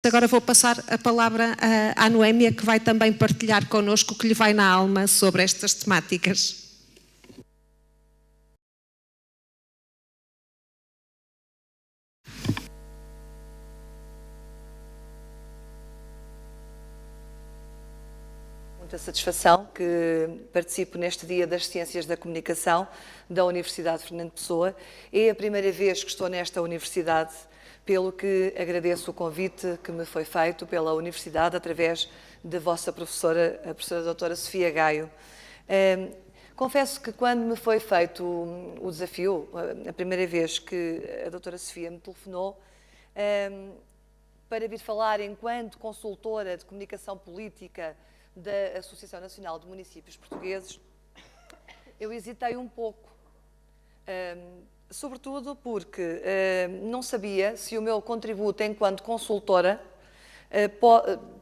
Agora vou passar a palavra à Noémia, que vai também partilhar connosco o que lhe vai na alma sobre estas temáticas. Muita satisfação que participo neste Dia das Ciências da Comunicação da Universidade Fernando Pessoa. É a primeira vez que estou nesta universidade, pelo que agradeço o convite que me foi feito pela Universidade através da vossa professora, a professora doutora Sofia Gaio. Confesso que quando me foi feito o desafio, a primeira vez que a doutora Sofia me telefonou, para vir falar enquanto consultora de comunicação política da Associação Nacional de Municípios Portugueses, eu hesitei um pouco, sobretudo porque não sabia se o meu contributo enquanto consultora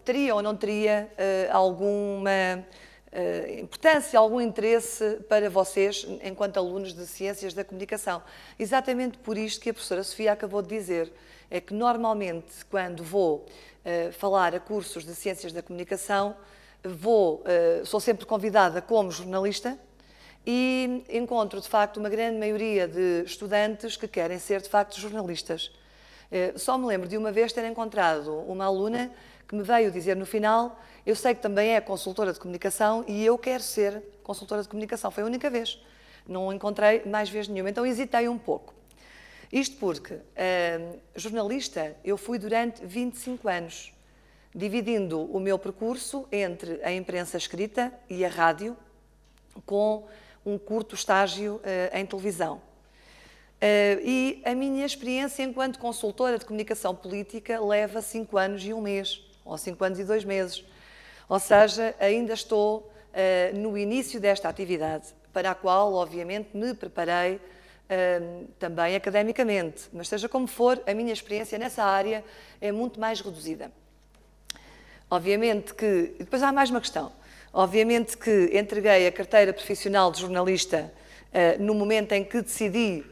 teria ou não teria alguma importância, algum interesse para vocês enquanto alunos de Ciências da Comunicação. Exatamente por isto que a professora Sofia acabou de dizer, é que normalmente quando vou falar a cursos de Ciências da Comunicação, sou sempre convidada como jornalista e encontro, de facto, uma grande maioria de estudantes que querem ser, de facto, jornalistas. Só me lembro de uma vez ter encontrado uma aluna que me veio dizer no final: eu sei que também é consultora de comunicação e eu quero ser consultora de comunicação. Foi a única vez. Não encontrei mais vez nenhuma. Então hesitei um pouco. Isto porque, jornalista, eu fui durante 25 anos. Dividindo o meu percurso entre a imprensa escrita e a rádio, com um curto estágio em televisão. E a minha experiência enquanto consultora de comunicação política leva 5 anos e 1 mês, ou 5 anos e 2 meses. Ou seja, ainda estou no início desta atividade, para a qual, obviamente, me preparei também academicamente. Mas seja como for, a minha experiência nessa área é muito mais reduzida. Obviamente que... Depois há mais uma questão. Obviamente que entreguei a carteira profissional de jornalista no momento em que decidi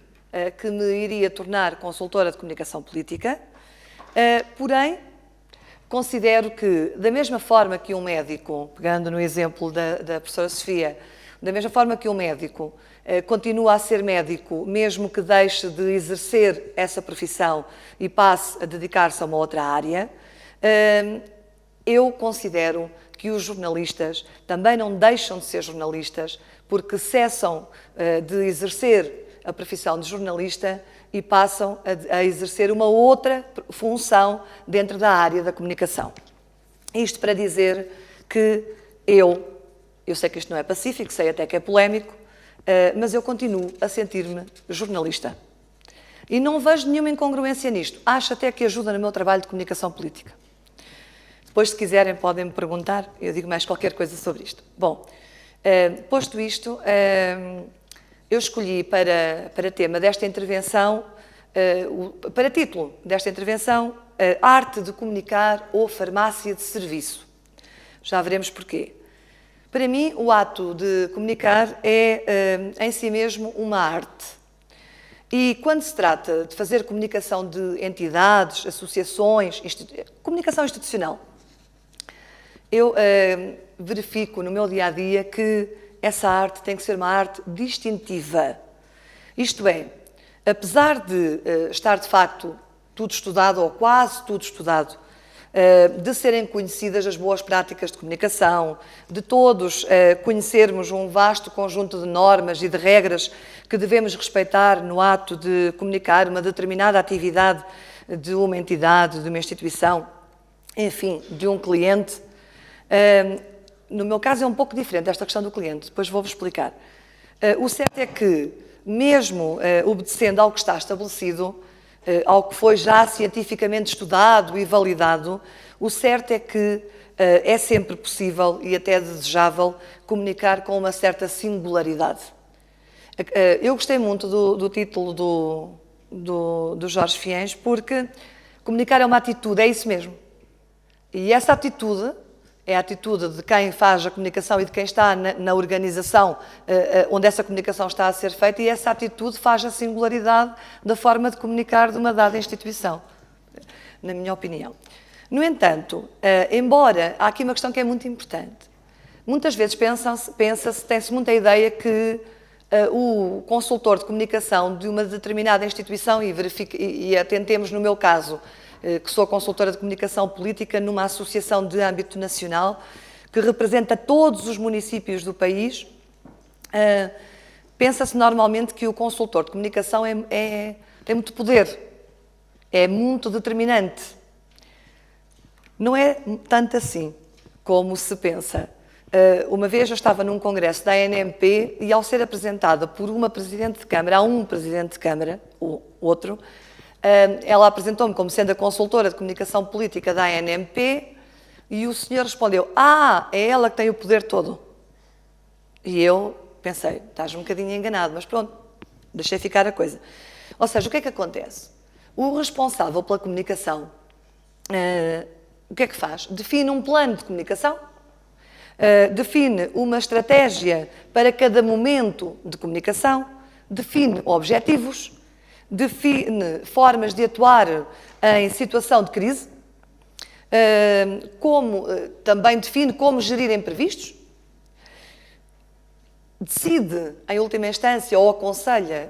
que me iria tornar consultora de comunicação política, porém, considero que, da mesma forma que um médico, pegando no exemplo da professora Sofia, da mesma forma que um médico continua a ser médico, mesmo que deixe de exercer essa profissão e passe a dedicar-se a uma outra área, eu considero que os jornalistas também não deixam de ser jornalistas porque cessam de exercer a profissão de jornalista e passam a exercer uma outra função dentro da área da comunicação. Isto para dizer que eu sei que isto não é pacífico, sei até que é polémico, mas eu continuo a sentir-me jornalista. E não vejo nenhuma incongruência nisto. Acho até que ajuda no meu trabalho de comunicação política. Depois, se quiserem, podem me perguntar, eu digo mais qualquer coisa sobre isto. Bom, posto isto, eu escolhi para tema desta intervenção, para título desta intervenção, Arte de Comunicar ou Farmácia de Serviço. Já veremos porquê. Para mim, o ato de comunicar é, em si mesmo, uma arte. E quando se trata de fazer comunicação de entidades, associações, comunicação institucional, eu verifico no meu dia-a-dia que essa arte tem que ser uma arte distintiva. Isto é, apesar de estar de facto tudo estudado, ou quase tudo estudado, de serem conhecidas as boas práticas de comunicação, de todos conhecermos um vasto conjunto de normas e de regras que devemos respeitar no ato de comunicar uma determinada atividade de uma entidade, de uma instituição, enfim, de um cliente. No meu caso é um pouco diferente esta questão do cliente, depois vou-vos explicar. O certo é que, mesmo obedecendo ao que está estabelecido, ao que foi já cientificamente estudado e validado, o certo é que é sempre possível e até desejável comunicar com uma certa singularidade. Eu gostei muito do título do Jorge Fiens, porque comunicar é uma atitude, é isso mesmo. E essa atitude é a atitude de quem faz a comunicação e de quem está na organização onde essa comunicação está a ser feita, e essa atitude faz a singularidade da forma de comunicar de uma dada instituição, na minha opinião. No entanto, embora há aqui uma questão que é muito importante, muitas vezes tem-se muita ideia que o consultor de comunicação de uma determinada instituição, e atentemos no meu caso, que sou consultora de comunicação política numa associação de âmbito nacional, que representa todos os municípios do país, pensa-se normalmente que o consultor de comunicação tem muito poder, é muito determinante. Não é tanto assim como se pensa. Uma vez eu estava num congresso da ANMP e, ao ser apresentada por uma presidente de Câmara a um presidente de Câmara, o outro, ela apresentou-me como sendo a consultora de comunicação política da ANMP e o senhor respondeu: é ela que tem o poder todo. E eu pensei, estás um bocadinho enganado, mas pronto, deixei ficar a coisa. Ou seja, o que é que acontece? O responsável pela comunicação, o que é que faz? Define um plano de comunicação, define uma estratégia para cada momento de comunicação, define objetivos, define formas de atuar em situação de crise, também define como gerir imprevistos, decide, em última instância, ou aconselha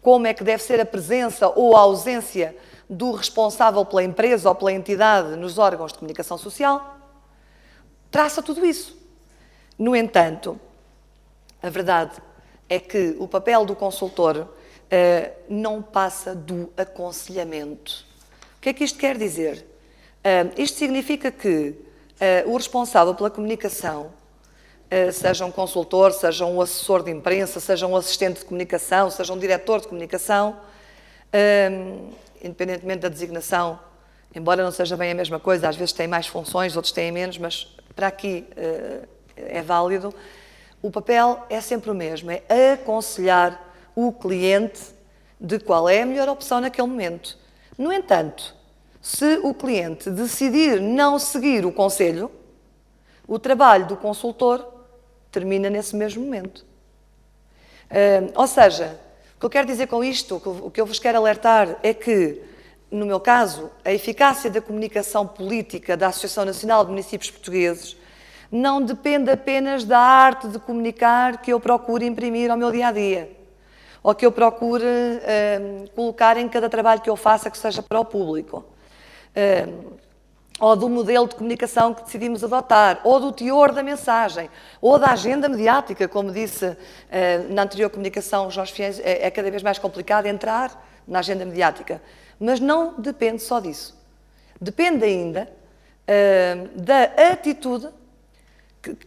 como é que deve ser a presença ou a ausência do responsável pela empresa ou pela entidade nos órgãos de comunicação social, traça tudo isso. No entanto, a verdade é que o papel do consultor não passa do aconselhamento. O que é que isto quer dizer? Isto significa que o responsável pela comunicação, seja um consultor, seja um assessor de imprensa, seja um assistente de comunicação, seja um diretor de comunicação, independentemente da designação, embora não seja bem a mesma coisa, às vezes têm mais funções, outros têm menos, mas para aqui é válido, o papel é sempre o mesmo, é aconselhar o cliente de qual é a melhor opção naquele momento. No entanto, se o cliente decidir não seguir o conselho, o trabalho do consultor termina nesse mesmo momento. Ou seja, o que eu quero dizer com isto, o que eu vos quero alertar é que, no meu caso, a eficácia da comunicação política da Associação Nacional de Municípios Portugueses não depende apenas da arte de comunicar que eu procuro imprimir ao meu dia-a-dia, ou que eu procure colocar em cada trabalho que eu faça que seja para o público, ou do modelo de comunicação que decidimos adotar, ou do teor da mensagem, ou da agenda mediática, como disse na anterior comunicação Jorge Fiennes, é cada vez mais complicado entrar na agenda mediática. Mas não depende só disso. Depende ainda da atitude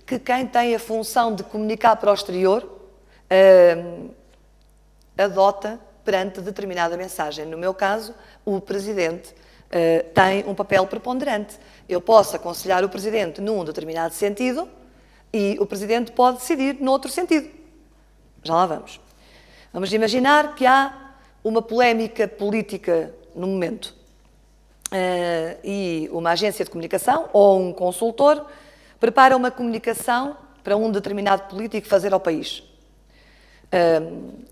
que quem tem a função de comunicar para o exterior adota perante determinada mensagem. No meu caso, o Presidente tem um papel preponderante. Eu posso aconselhar o Presidente num determinado sentido e o Presidente pode decidir noutro sentido. Já lá vamos. Vamos imaginar que há uma polémica política no momento e uma agência de comunicação ou um consultor prepara uma comunicação para um determinado político fazer ao país.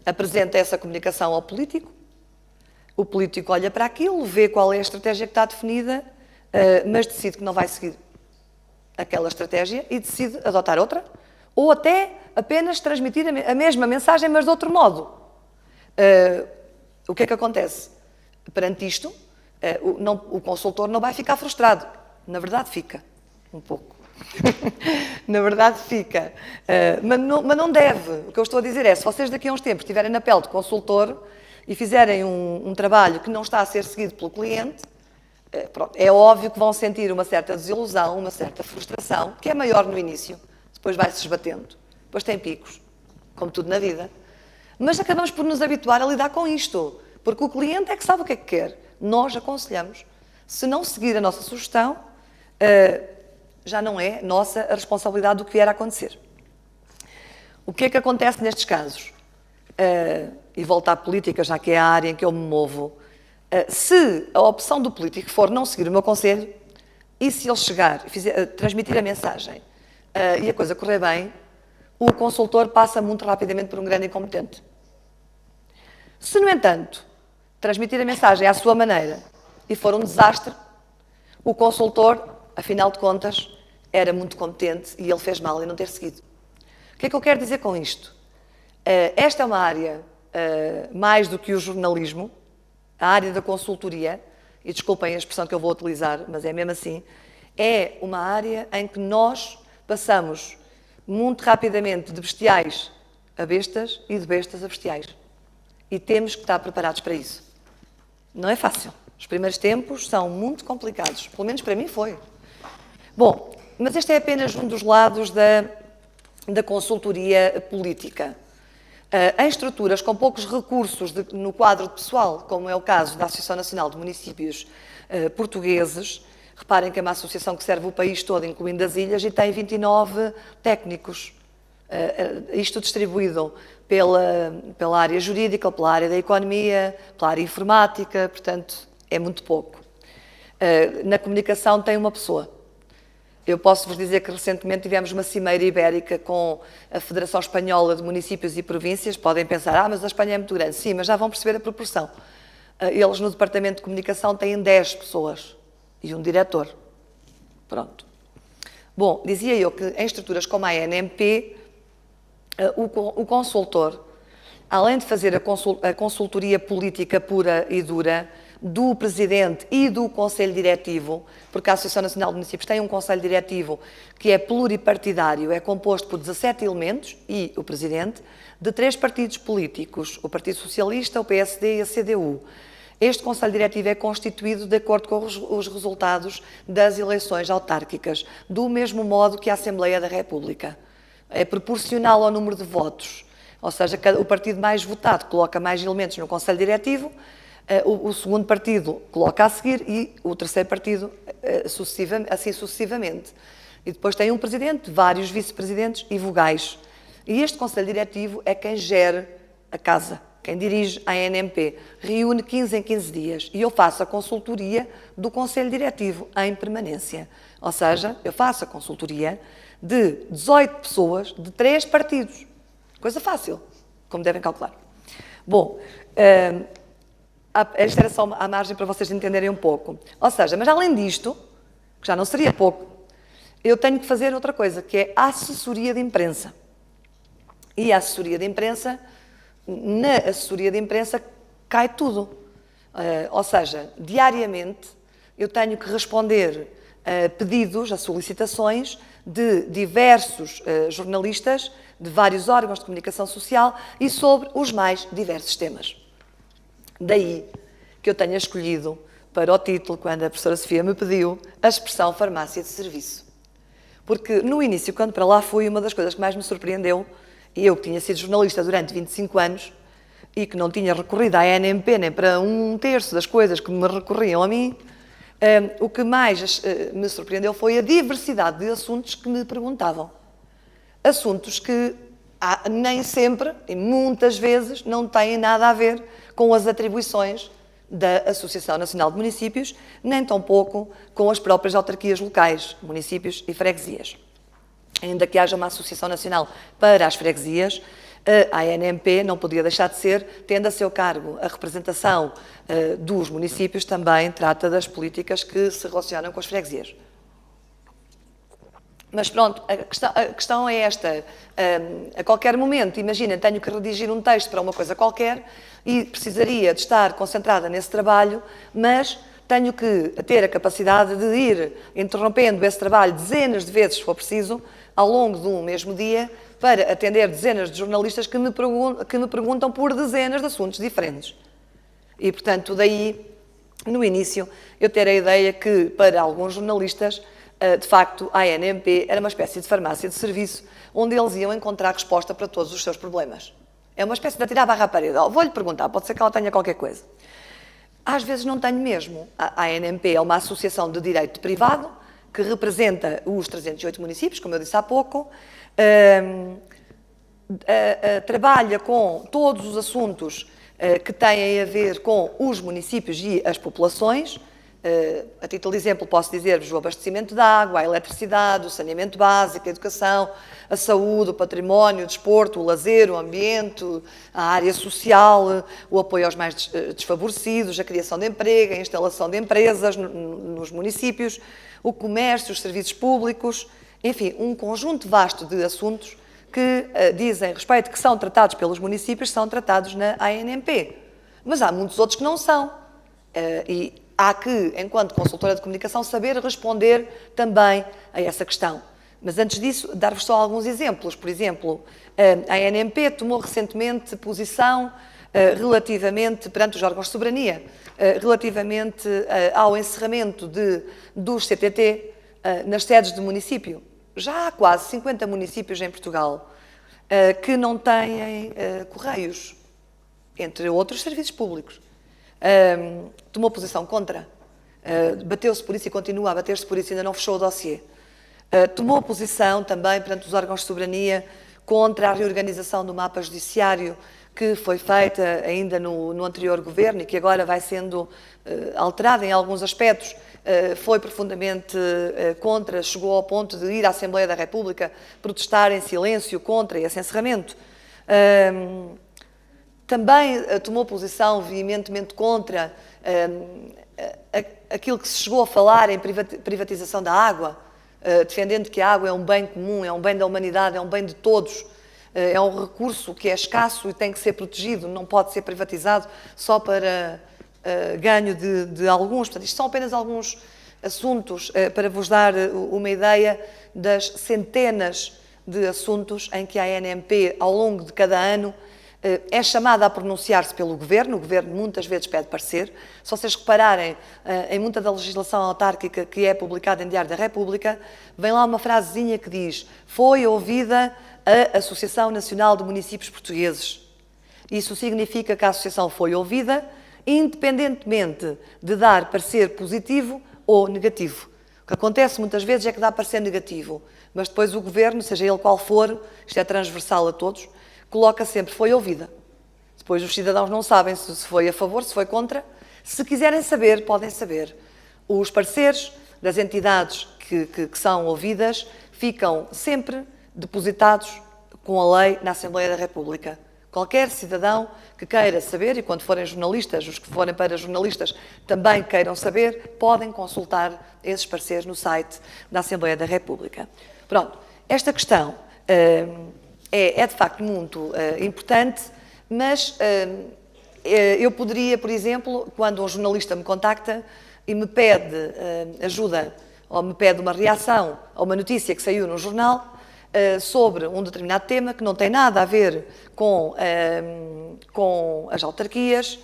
Apresenta essa comunicação ao político, o político olha para aquilo, vê qual é a estratégia que está definida, mas decide que não vai seguir aquela estratégia e decide adotar outra, ou até apenas transmitir a mesma mensagem, mas de outro modo. O que é que acontece? Perante isto, o consultor não vai ficar frustrado. Na verdade, fica um pouco. Na verdade, fica. Mas não deve. O que eu estou a dizer é, se vocês daqui a uns tempos estiverem na pele de consultor e fizerem um trabalho que não está a ser seguido pelo cliente, é óbvio que vão sentir uma certa desilusão, uma certa frustração, que é maior no início, depois vai-se esbatendo, depois tem picos, como tudo na vida. Mas acabamos por nos habituar a lidar com isto, porque o cliente é que sabe o que é que quer. Nós aconselhamos. Se não seguir a nossa sugestão, já não é nossa a responsabilidade do que vier a acontecer. O que é que acontece nestes casos? E volto à política, já que é a área em que eu me movo. Se a opção do político for não seguir o meu conselho, e se ele chegar e transmitir a mensagem e a coisa correr bem, o consultor passa muito rapidamente por um grande incompetente. Se, no entanto, transmitir a mensagem à sua maneira e for um desastre, O consultor, afinal de contas, era muito competente e ele fez mal em não ter seguido. O que é que eu quero dizer com isto? Esta é uma área, mais do que o jornalismo, a área da consultoria, e desculpem a expressão que eu vou utilizar, mas é mesmo assim, é uma área em que nós passamos muito rapidamente de bestiais a bestas e de bestas a bestiais. E temos que estar preparados para isso. Não é fácil. Os primeiros tempos são muito complicados. Pelo menos para mim foi. Bom, mas este é apenas um dos lados da consultoria política. Em estruturas com poucos recursos no quadro de pessoal, como é o caso da Associação Nacional de Municípios Portugueses, reparem que é uma associação que serve o país todo, incluindo as ilhas, e tem 29 técnicos. Isto distribuído pela área jurídica, pela área da economia, pela área informática, portanto, é muito pouco. Na comunicação tem uma pessoa. Eu posso-vos dizer que recentemente tivemos uma cimeira ibérica com a Federação Espanhola de Municípios e Províncias. Podem pensar, mas a Espanha é muito grande. Sim, mas já vão perceber a proporção. Eles no Departamento de Comunicação têm 10 pessoas e um diretor. Pronto. Bom, dizia eu que em estruturas como a ANMP, o consultor, além de fazer a consultoria política pura e dura do Presidente e do Conselho Diretivo, porque a Associação Nacional de Municípios tem um Conselho Diretivo que é pluripartidário, é composto por 17 elementos e o Presidente, de 3 partidos políticos, o Partido Socialista, o PSD e a CDU. Este Conselho Diretivo é constituído de acordo com os resultados das eleições autárquicas, do mesmo modo que a Assembleia da República. É proporcional ao número de votos, ou seja, o partido mais votado coloca mais elementos no Conselho Diretivo, o segundo partido coloca a seguir e o terceiro partido assim sucessivamente. E depois tem um presidente, vários vice-presidentes e vogais. E este Conselho Diretivo é quem gera a casa, quem dirige a ANMP. Reúne 15 em 15 dias e eu faço a consultoria do Conselho Diretivo em permanência. Ou seja, eu faço a consultoria de 18 pessoas de 3 partidos. Coisa fácil, como devem calcular. Bom, esta era só a margem para vocês entenderem um pouco. Ou seja, mas além disto, que já não seria pouco, eu tenho que fazer outra coisa, que é a assessoria de imprensa. E a assessoria de imprensa, na assessoria de imprensa cai tudo. Ou seja, diariamente eu tenho que responder a pedidos, a solicitações de diversos jornalistas, de vários órgãos de comunicação social e sobre os mais diversos temas. Daí que eu tenha escolhido para o título, quando a professora Sofia me pediu, a expressão farmácia de serviço. Porque no início, quando para lá fui, uma das coisas que mais me surpreendeu, e eu que tinha sido jornalista durante 25 anos e que não tinha recorrido à ANMP nem para 1/3 das coisas que me recorriam a mim, o que mais me surpreendeu foi a diversidade de assuntos que me perguntavam. Assuntos que nem sempre, e muitas vezes, não têm nada a ver com as atribuições da Associação Nacional de Municípios, nem tampouco com as próprias autarquias locais, municípios e freguesias. Ainda que haja uma Associação Nacional para as freguesias, a ANMP não podia deixar de ser, tendo a seu cargo a representação dos municípios, também trata das políticas que se relacionam com as freguesias. Mas pronto, a questão é esta. A qualquer momento, imaginem, tenho que redigir um texto para uma coisa qualquer e precisaria de estar concentrada nesse trabalho, mas tenho que ter a capacidade de ir interrompendo esse trabalho dezenas de vezes, se for preciso, ao longo de um mesmo dia, para atender dezenas de jornalistas que me perguntam por dezenas de assuntos diferentes. E, portanto, daí, no início, eu ter a ideia que, para alguns jornalistas, de facto, a ANMP era uma espécie de farmácia de serviço onde eles iam encontrar resposta para todos os seus problemas. É uma espécie de atirar a barra à parede. Vou-lhe perguntar, pode ser que ela tenha qualquer coisa. Às vezes não tenho mesmo. A ANMP é uma associação de direito privado que representa os 308 municípios, como eu disse há pouco, trabalha com todos os assuntos que têm a ver com os municípios e as populações, A título de exemplo, posso dizer-vos o abastecimento de água, a eletricidade, o saneamento básico, a educação, a saúde, o património, o desporto, o lazer, o ambiente, a área social, o apoio aos mais desfavorecidos, a criação de emprego, a instalação de empresas nos municípios, o comércio, os serviços públicos, enfim, um conjunto vasto de assuntos que dizem respeito, que são tratados pelos municípios, são tratados na ANMP. Mas há muitos outros que não são. E há que, enquanto consultora de comunicação, saber responder também a essa questão. Mas antes disso, dar-vos só alguns exemplos. Por exemplo, a ANMP tomou recentemente posição relativamente, perante os órgãos de soberania, relativamente ao encerramento dos CTT nas sedes do município. Já há quase 50 municípios em Portugal que não têm correios, entre outros serviços públicos. Tomou posição contra, bateu-se por isso e continua a bater-se por isso, ainda não fechou o dossiê. Tomou posição também perante os órgãos de soberania contra a reorganização do mapa judiciário que foi feita ainda no anterior governo e que agora vai sendo alterada em alguns aspectos. Foi profundamente contra, chegou ao ponto de ir à Assembleia da República protestar em silêncio contra esse encerramento. Também tomou posição veementemente contra aquilo que se chegou a falar em privatização da água, defendendo que a água é um bem comum, é um bem da humanidade, é um bem de todos, é um recurso que é escasso e tem que ser protegido, não pode ser privatizado só para ganho de alguns. Portanto, isto são apenas alguns assuntos para vos dar uma ideia das centenas de assuntos em que a ANMP, ao longo de cada ano, é chamada a pronunciar-se pelo Governo. O Governo muitas vezes pede parecer. Se vocês repararem em muita da legislação autárquica que é publicada em Diário da República, vem lá uma frasezinha que diz: foi ouvida a Associação Nacional de Municípios Portugueses. Isso significa que a Associação foi ouvida, independentemente de dar parecer positivo ou negativo. O que acontece muitas vezes é que dá parecer negativo, mas depois o Governo, seja ele qual for, isto é transversal a todos, coloca sempre foi ouvida. Depois os cidadãos não sabem se foi a favor, se foi contra. Se quiserem saber, podem saber. Os pareceres das entidades que são ouvidas ficam sempre depositados com a lei na Assembleia da República. Qualquer cidadão que queira saber, e quando forem jornalistas, os que forem para jornalistas também queiram saber, podem consultar esses pareceres no site da Assembleia da República. Pronto, esta questão é de facto muito importante, mas eu poderia, por exemplo, quando um jornalista me contacta e me pede ajuda ou me pede uma reação a uma notícia que saiu no jornal sobre um determinado tema que não tem nada a ver com as autarquias,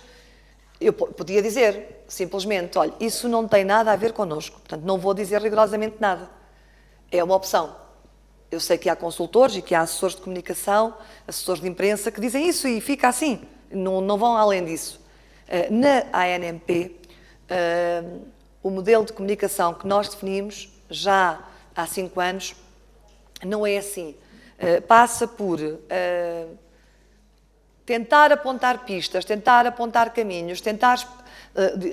eu podia dizer simplesmente: olha, isso não tem nada a ver connosco, portanto não vou dizer rigorosamente nada. É uma opção. Eu sei que há consultores e que há assessores de comunicação, assessores de imprensa, que dizem isso e fica assim, não vão além disso. Na ANMP, o modelo de comunicação que nós definimos já há 5 anos não é assim. Passa por tentar apontar pistas, tentar apontar caminhos, tentar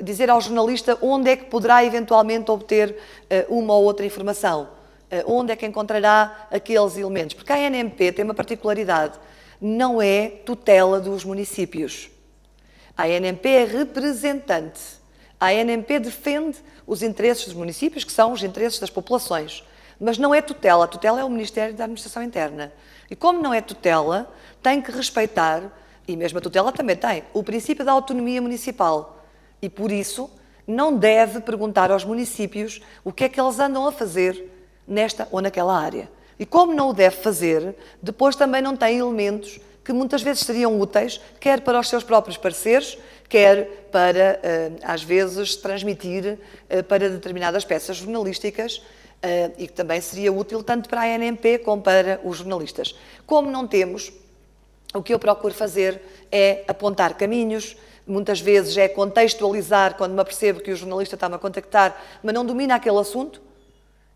dizer ao jornalista onde é que poderá eventualmente obter uma ou outra informação. Onde é que encontrará aqueles elementos? Porque a ANMP tem uma particularidade, não é tutela dos municípios. A ANMP é representante. A ANMP defende os interesses dos municípios, que são os interesses das populações. Mas não é tutela. A tutela é o Ministério da Administração Interna. E como não é tutela, tem que respeitar, e mesmo a tutela também tem, o princípio da autonomia municipal. E por isso não deve perguntar aos municípios o que é que eles andam a fazer nesta ou naquela área. E como não o deve fazer, depois também não tem elementos que muitas vezes seriam úteis, quer para os seus próprios pareceres, quer para, às vezes, transmitir para determinadas peças jornalísticas, e que também seria útil tanto para a ANMP como para os jornalistas. Como não temos, o que eu procuro fazer é apontar caminhos, muitas vezes é contextualizar, quando me apercebo que o jornalista está-me a contactar, mas não domina aquele assunto.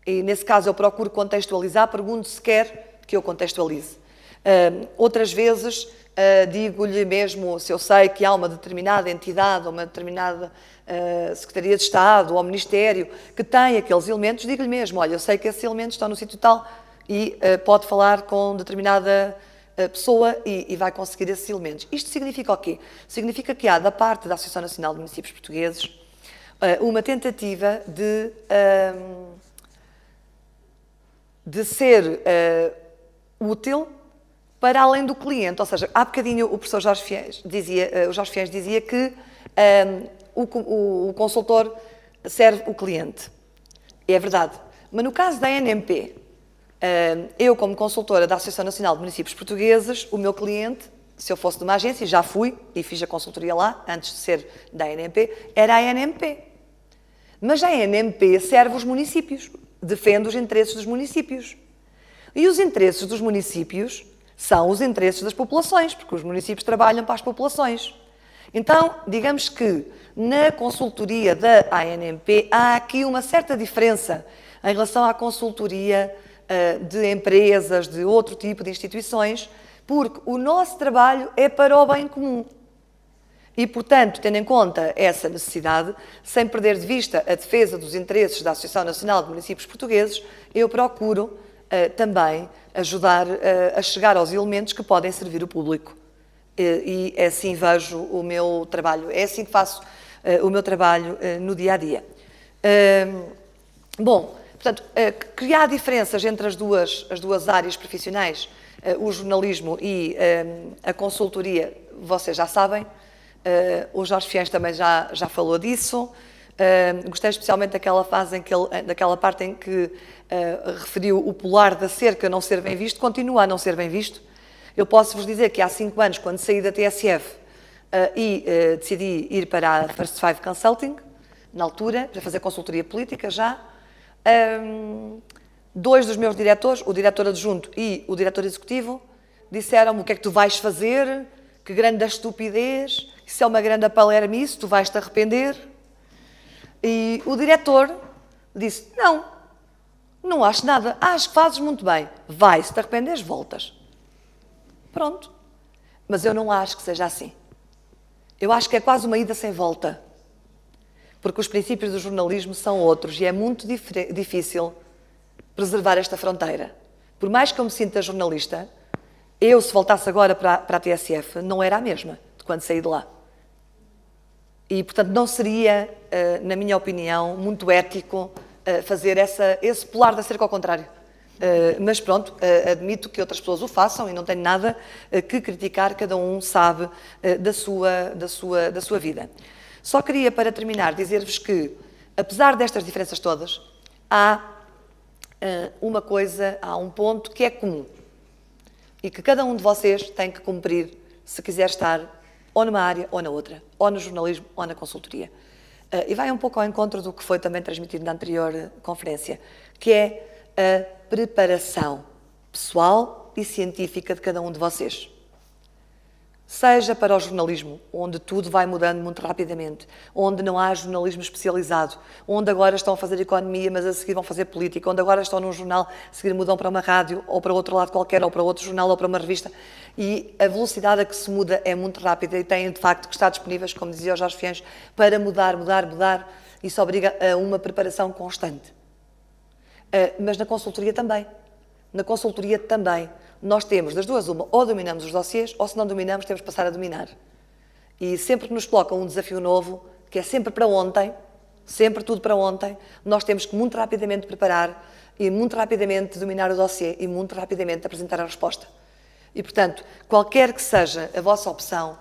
E, nesse caso, eu procuro contextualizar, pergunto se quer que eu contextualize. Outras vezes, digo-lhe mesmo se eu sei que há uma determinada entidade ou uma determinada Secretaria de Estado ou Ministério que tem aqueles elementos, digo-lhe mesmo, olha, eu sei que esses elementos estão no sítio tal e pode falar com determinada pessoa e vai conseguir esses elementos. Isto significa o quê? Significa que há, da parte da Associação Nacional de Municípios Portugueses, uma tentativa de ser útil para além do cliente. Ou seja, há bocadinho o professor Jorge Fies dizia que o consultor serve o cliente. É verdade. Mas no caso da ANMP, eu, como consultora da Associação Nacional de Municípios Portugueses, o meu cliente, se eu fosse de uma agência, já fui e fiz a consultoria lá, antes de ser da ANMP, era a ANMP. Mas a ANMP serve os municípios, defende os interesses dos municípios. E os interesses dos municípios são os interesses das populações, porque os municípios trabalham para as populações. Então, digamos que na consultoria da ANMP há aqui uma certa diferença em relação à consultoria de empresas, de outro tipo de instituições, porque o nosso trabalho é para o bem comum. E, portanto, tendo em conta essa necessidade, sem perder de vista a defesa dos interesses da Associação Nacional de Municípios Portugueses, eu procuro também ajudar a chegar aos elementos que podem servir o público. E assim vejo o meu trabalho, é assim que faço o meu trabalho no dia-a-dia. Bom, portanto, criar diferenças entre as duas áreas profissionais, o jornalismo e a consultoria, vocês já sabem, o Jorge Fies também já falou disso. Gostei especialmente daquela parte em que referiu o polar da cerca não ser bem visto, continua a não ser bem visto. Eu posso-vos dizer que há 5 anos, quando saí da TSF decidi ir para a First Five Consulting, na altura, para fazer consultoria política já, 2 dos meus diretores, o diretor adjunto e o diretor executivo, disseram-me o que é que tu vais fazer, que grande estupidez, isso é uma grande palermice, tu vais-te arrepender. E o diretor disse, não acho nada, acho que fazes muito bem, vai, se te arrependeres, voltas. Pronto. Mas eu não acho que seja assim. Eu acho que é quase uma ida sem volta. Porque os princípios do jornalismo são outros e é muito difícil preservar esta fronteira. Por mais que eu me sinta jornalista, eu, se voltasse agora para a TSF, não era a mesma de quando saí de lá. E, portanto, não seria, na minha opinião, muito ético fazer esse pular da cerca ao contrário. Mas pronto, admito que outras pessoas o façam e não tenho nada que criticar, cada um sabe da sua vida. Só queria, para terminar, dizer-vos que, apesar destas diferenças todas, há há um ponto que é comum e que cada um de vocês tem que cumprir se quiser estar ou numa área ou na outra, ou no jornalismo ou na consultoria. E vai um pouco ao encontro do que foi também transmitido na anterior conferência, que é a preparação pessoal e científica de cada um de vocês. Seja para o jornalismo, onde tudo vai mudando muito rapidamente, onde não há jornalismo especializado, onde agora estão a fazer economia, mas a seguir vão fazer política, onde agora estão num jornal, a seguir mudam para uma rádio, ou para outro lado qualquer, ou para outro jornal, ou para uma revista, e a velocidade a que se muda é muito rápida e têm, de facto, que estar disponíveis, como dizia o Jorge Fies, para mudar. Isso obriga a uma preparação constante. Mas na consultoria também. Nós temos, das duas uma, ou dominamos os dossiês, ou se não dominamos, temos que passar a dominar. E sempre que nos colocam um desafio novo, que é sempre para ontem, sempre tudo para ontem, nós temos que muito rapidamente preparar e muito rapidamente dominar o dossiê e muito rapidamente apresentar a resposta. E, portanto, qualquer que seja a vossa opção,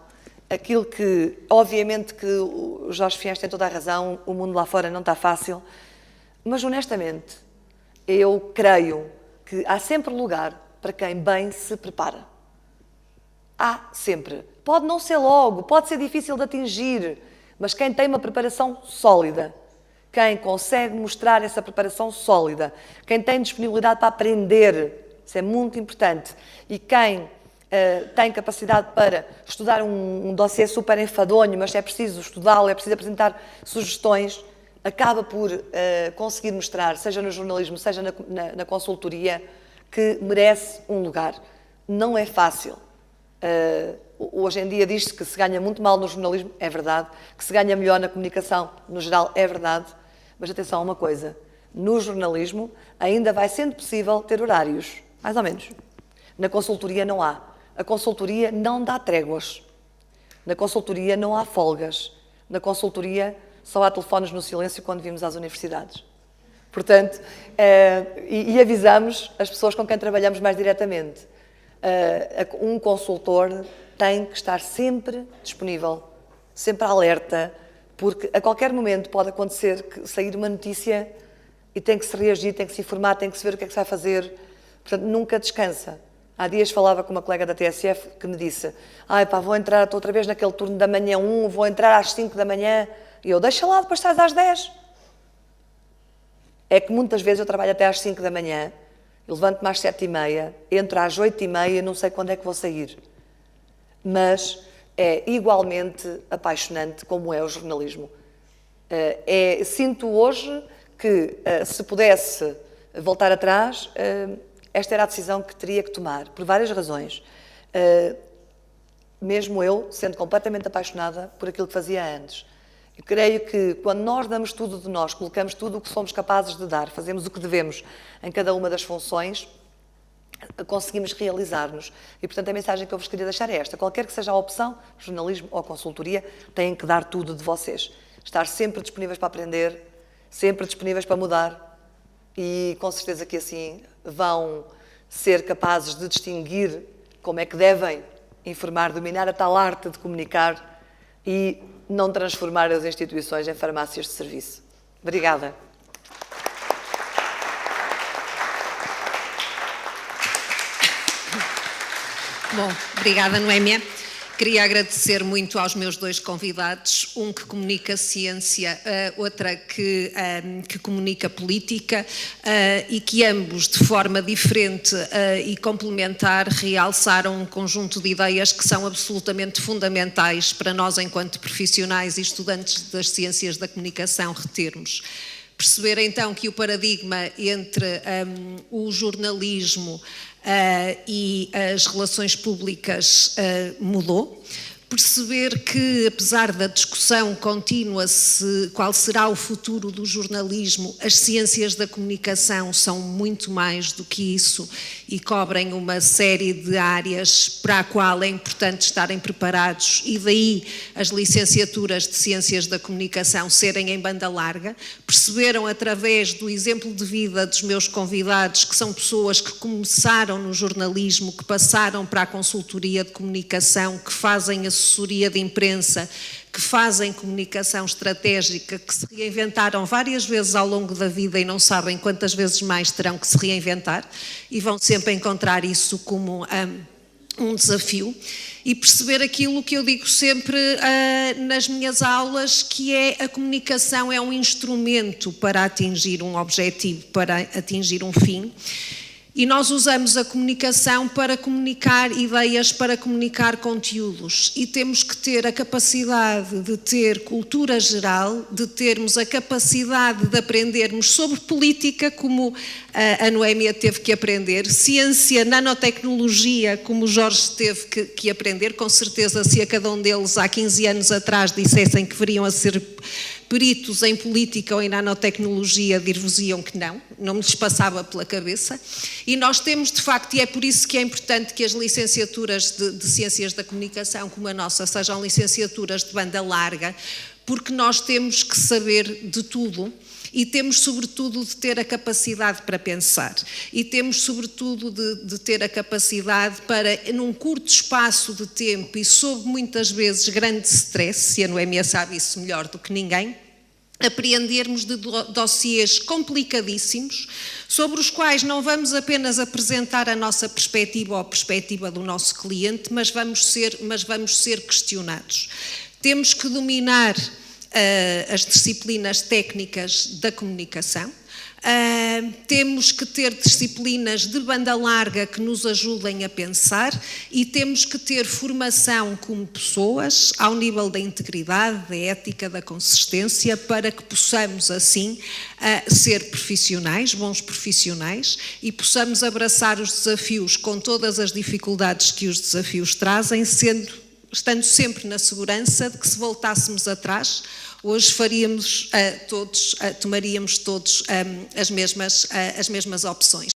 aquilo que, obviamente que o Jorge Fies tem toda a razão, o mundo lá fora não está fácil, mas honestamente, eu creio que há sempre lugar para quem bem se prepara. Há sempre. Pode não ser logo, pode ser difícil de atingir, mas quem tem uma preparação sólida, quem consegue mostrar essa preparação sólida, quem tem disponibilidade para aprender, isso é muito importante, e quem tem capacidade para estudar um dossiê super enfadonho, mas é preciso estudá-lo, é preciso apresentar sugestões, acaba por conseguir mostrar, seja no jornalismo, seja na consultoria, que merece um lugar. Não é fácil. Hoje em dia diz-se que se ganha muito mal no jornalismo, é verdade. Que se ganha melhor na comunicação, no geral, é verdade. Mas atenção a uma coisa, no jornalismo ainda vai sendo possível ter horários, mais ou menos. Na consultoria não há. A consultoria não dá tréguas. Na consultoria não há folgas. Na consultoria só há telefones no silêncio quando vimos às universidades. Portanto, e avisamos as pessoas com quem trabalhamos mais diretamente. Um consultor tem que estar sempre disponível, sempre alerta, porque a qualquer momento pode acontecer que sair uma notícia e tem que se reagir, tem que se informar, tem que se ver o que é que se vai fazer. Portanto, nunca descansa. Há dias falava com uma colega da TSF que me disse: estou outra vez naquele turno da manhã 1, vou entrar às 5 da manhã. E eu, deixa lá, depois estás às 10. É que muitas vezes eu trabalho até às 5 da manhã, levanto-me às 7h30, entro às 8h30, não sei quando é que vou sair. Mas é igualmente apaixonante como é o jornalismo. Sinto hoje que, se pudesse voltar atrás, esta era a decisão que teria que tomar, por várias razões. Mesmo eu, sendo completamente apaixonada por aquilo que fazia antes. Eu creio que quando nós damos tudo de nós, colocamos tudo o que somos capazes de dar, fazemos o que devemos em cada uma das funções, conseguimos realizar-nos. E, portanto, a mensagem que eu vos queria deixar é esta. Qualquer que seja a opção, jornalismo ou consultoria, têm que dar tudo de vocês. Estar sempre disponíveis para aprender, sempre disponíveis para mudar e, com certeza, que assim vão ser capazes de distinguir como é que devem informar, dominar a tal arte de comunicar e não transformar as instituições em farmácias de serviço. Obrigada. Bom, obrigada, Noémia. Queria agradecer muito aos meus dois convidados, um que comunica ciência, outra que comunica política, e que ambos, de forma diferente e complementar, realçaram um conjunto de ideias que são absolutamente fundamentais para nós, enquanto profissionais e estudantes das ciências da comunicação, retermos. Perceber então que o paradigma entre o jornalismo e as relações públicas mudou. Perceber que, apesar da discussão contínua qual será o futuro do jornalismo, as ciências da comunicação são muito mais do que isso e cobrem uma série de áreas para a qual é importante estarem preparados, e daí as licenciaturas de ciências da comunicação serem em banda larga. Perceberam, através do exemplo de vida dos meus convidados, que são pessoas que começaram no jornalismo, que passaram para a consultoria de comunicação, que fazem assessoria de imprensa, que fazem comunicação estratégica, que se reinventaram várias vezes ao longo da vida e não sabem quantas vezes mais terão que se reinventar, e vão sempre encontrar isso como um desafio. E perceber aquilo que eu digo sempre nas minhas aulas, que é: a comunicação é um instrumento para atingir um objetivo, para atingir um fim. E nós usamos a comunicação para comunicar ideias, para comunicar conteúdos, e temos que ter a capacidade de ter cultura geral, de termos a capacidade de aprendermos sobre política, como a Noémia teve que aprender, ciência, nanotecnologia, como o Jorge teve que aprender. Com certeza, se a cada um deles há 15 anos atrás dissessem que viriam a ser peritos em política ou em nanotecnologia, dir-vos-iam que não me lhes passava pela cabeça. E nós temos, de facto, e é por isso que é importante que as licenciaturas de ciências da comunicação, como a nossa, sejam licenciaturas de banda larga, porque nós temos que saber de tudo. E temos, sobretudo, de ter a capacidade para pensar. E temos, sobretudo, de ter a capacidade para, num curto espaço de tempo e sob muitas vezes grande stress, e a Noémia sabe isso melhor do que ninguém, apreendermos de dossiês complicadíssimos, sobre os quais não vamos apenas apresentar a nossa perspectiva ou a perspectiva do nosso cliente, mas vamos ser questionados. Temos que dominar as disciplinas técnicas da comunicação, Temos que ter disciplinas de banda larga que nos ajudem a pensar e temos que ter formação como pessoas ao nível da integridade, da ética, da consistência, para que possamos assim ser profissionais, bons profissionais, e possamos abraçar os desafios com todas as dificuldades que os desafios trazem, estando sempre na segurança de que, se voltássemos atrás, hoje tomaríamos todos as mesmas opções.